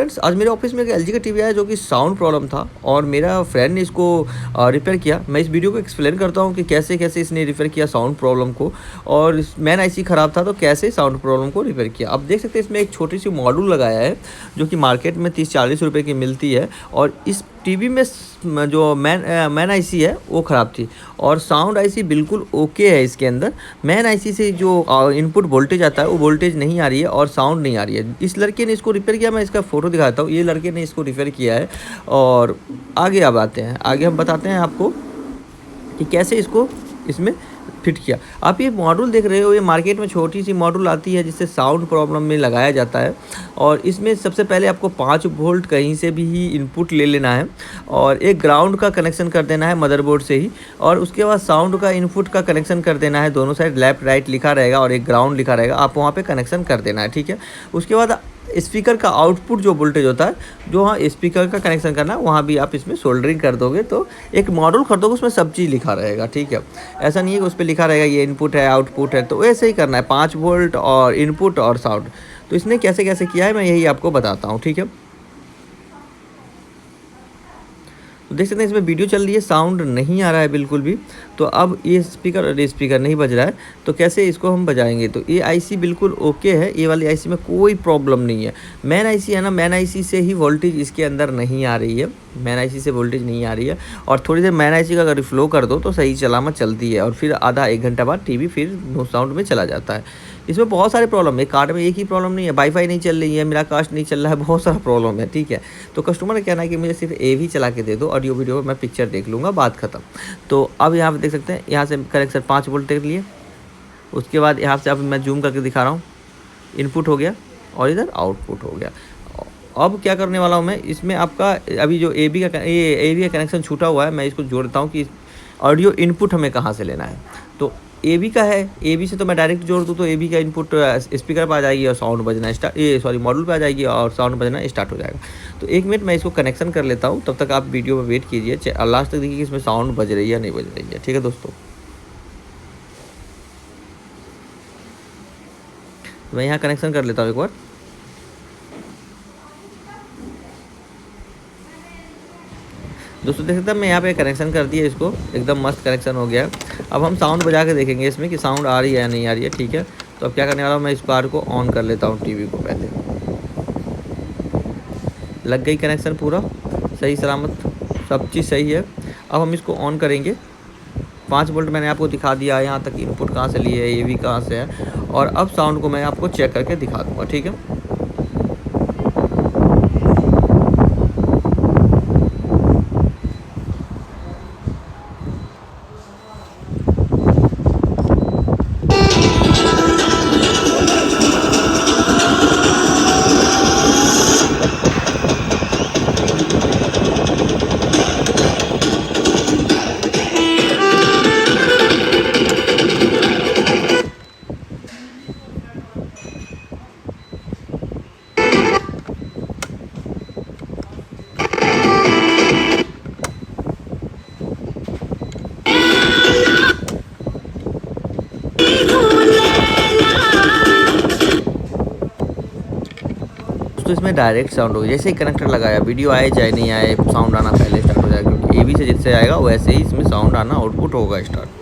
Friends, आज मेरे office में एक एलजी का टीवी आया जो कि साउंड प्रॉब्लम था और मेरा फ्रेंड ने इसको रिपेयर किया। मैं इस वीडियो को एक्सप्लेन करता हूँ कि कैसे कैसे इसने रिपेयर किया साउंड प्रॉब्लम को, और मैन आईसी ख़राब था तो कैसे साउंड प्रॉब्लम को रिपेयर किया। अब देख सकते हैं इसमें एक छोटी सी मॉड्यूल लगाया है जो कि मार्केट में 30-40 रुपये की मिलती है, और इस टीवी में जो मैन आईसी है वो ख़राब थी और साउंड आईसी बिल्कुल ओके है। इसके अंदर मैन आईसी से जो इनपुट वोल्टेज आता है वो वोल्टेज नहीं आ रही है और साउंड नहीं आ रही है। इस लड़के ने इसको रिपेयर किया, मैं इसका फ़ोटो दिखाता हूँ। ये लड़के ने इसको रिपेयर किया है और आगे अब आते हैं, आगे हम बताते हैं आपको कि कैसे इसको इसमें फिट किया। आप ये मॉड्यूल देख रहे हो, ये मार्केट में छोटी सी मॉड्यूल आती है जिससे साउंड प्रॉब्लम में लगाया जाता है, और इसमें सबसे पहले आपको 5 वोल्ट कहीं से भी ही इनपुट ले लेना है और एक ग्राउंड का कनेक्शन कर देना है मदरबोर्ड से ही, और उसके बाद साउंड का इनपुट का कनेक्शन कर देना है। दोनों साइड लेफ्ट राइट लिखा रहेगा और एक ग्राउंड लिखा रहेगा, आप वहाँ पर कनेक्शन कर देना है, ठीक है। उसके बाद स्पीकर का आउटपुट जो वोल्टेज होता है, जो हाँ स्पीकर का कनेक्शन करना है, वहाँ भी आप इसमें सोल्डरिंग कर दोगे तो एक मॉड्यूल खरीदोगे उसमें सब चीज़ लिखा रहेगा, ठीक है। ऐसा नहीं है कि उस पर लिखा रहेगा ये इनपुट है आउटपुट है, तो ऐसे ही करना है 5 वोल्ट और इनपुट और साउंड। तो इसने कैसे कैसे किया है मैं यही आपको बताता हूँ, ठीक है। तो देख सकते हैं इसमें वीडियो चल रही है, साउंड नहीं आ रहा है बिल्कुल भी। तो अब ये स्पीकर नहीं बज रहा है, तो कैसे इसको हम बजाएंगे। तो ये आईसी बिल्कुल ओके है, ये वाली आईसी में कोई प्रॉब्लम नहीं है। मैन आईसी है ना, मैन आईसी से ही वोल्टेज इसके अंदर नहीं आ रही है, मैन आईसी से वोल्टेज नहीं आ रही है। और थोड़ी देर मैन आईसी का अगर रिफ्लो कर दो तो सही सलामत चलती है, और फिर आधा 1 घंटा बाद टीवी फिर नो साउंड में चला जाता है। इसमें बहुत सारे प्रॉब्लम है, कार्ड में एक ही प्रॉब्लम नहीं है, वाईफाई नहीं चल रही है, मेरा कास्ट नहीं चल रहा है, बहुत सारा प्रॉब्लम है, ठीक है। तो कस्टमर का कहना है कि मुझे सिर्फ AV चला के दे दो, ऑडियो वीडियो मैं पिक्चर देख लूँगा, बात खत्म। तो अब यहाँ पे देख सकते हैं, यहाँ से कनेक्शन 5 वोल्ट के लिए। उसके बाद यहाँ से अब मैं जूम करके दिखा रहा हूँ, इनपुट हो गया और इधर आउटपुट हो गया। अब क्या करने वाला हूँ मैं, इसमें आपका अभी जो AV का कनेक्शन छूटा हुआ है, मैं इसको जोड़ता हूँ कि ऑडियो इनपुट हमें कहाँ से लेना है। तो AV का है, AV से तो मैं डायरेक्ट जोड़ दूँ तो AV का इनपुट स्पीकर पर आ जाएगी और साउंड बजना मॉड्यूल पे आ जाएगी और साउंड बजना स्टार्ट हो जाएगा। तो 1 मिनट मैं इसको कनेक्शन कर लेता हूँ, तब तक आप वीडियो में वेट कीजिए, लास्ट तक देखिए कि इसमें साउंड बज रही है या नहीं बज रही है, ठीक है दोस्तों। मैं यहाँ कनेक्शन कर लेता हूँ एक बार। दोस्तों देख सकते हैं मैं यहाँ पे कनेक्शन कर दिया, इसको एकदम मस्त कनेक्शन हो गया। अब हम साउंड बजा के देखेंगे इसमें कि साउंड आ रही है या नहीं आ रही है, ठीक है। तो अब क्या करने वाला हूँ, मैं इस कार को ऑन कर लेता हूँ, टीवी को पहले। लग गई कनेक्शन पूरा सही सलामत, सब चीज़ सही है। अब हम इसको ऑन करेंगे। 5 वोल्ट मैंने आपको दिखा दिया है, यहाँ तक इनपुट कहाँ से लिए है, AV कहाँ से है, और अब साउंड को मैं आपको चेक करके दिखा दूँगा, ठीक है। तो इसमें डायरेक्ट साउंड हो, जैसे ही कनेक्टर लगाया वीडियो आए चाहे नहीं आए, साउंड आना पहले स्टार्ट हो जाएगा, क्योंकि AV से जिससे आएगा वैसे ही इसमें साउंड आना आउटपुट होगा स्टार्ट।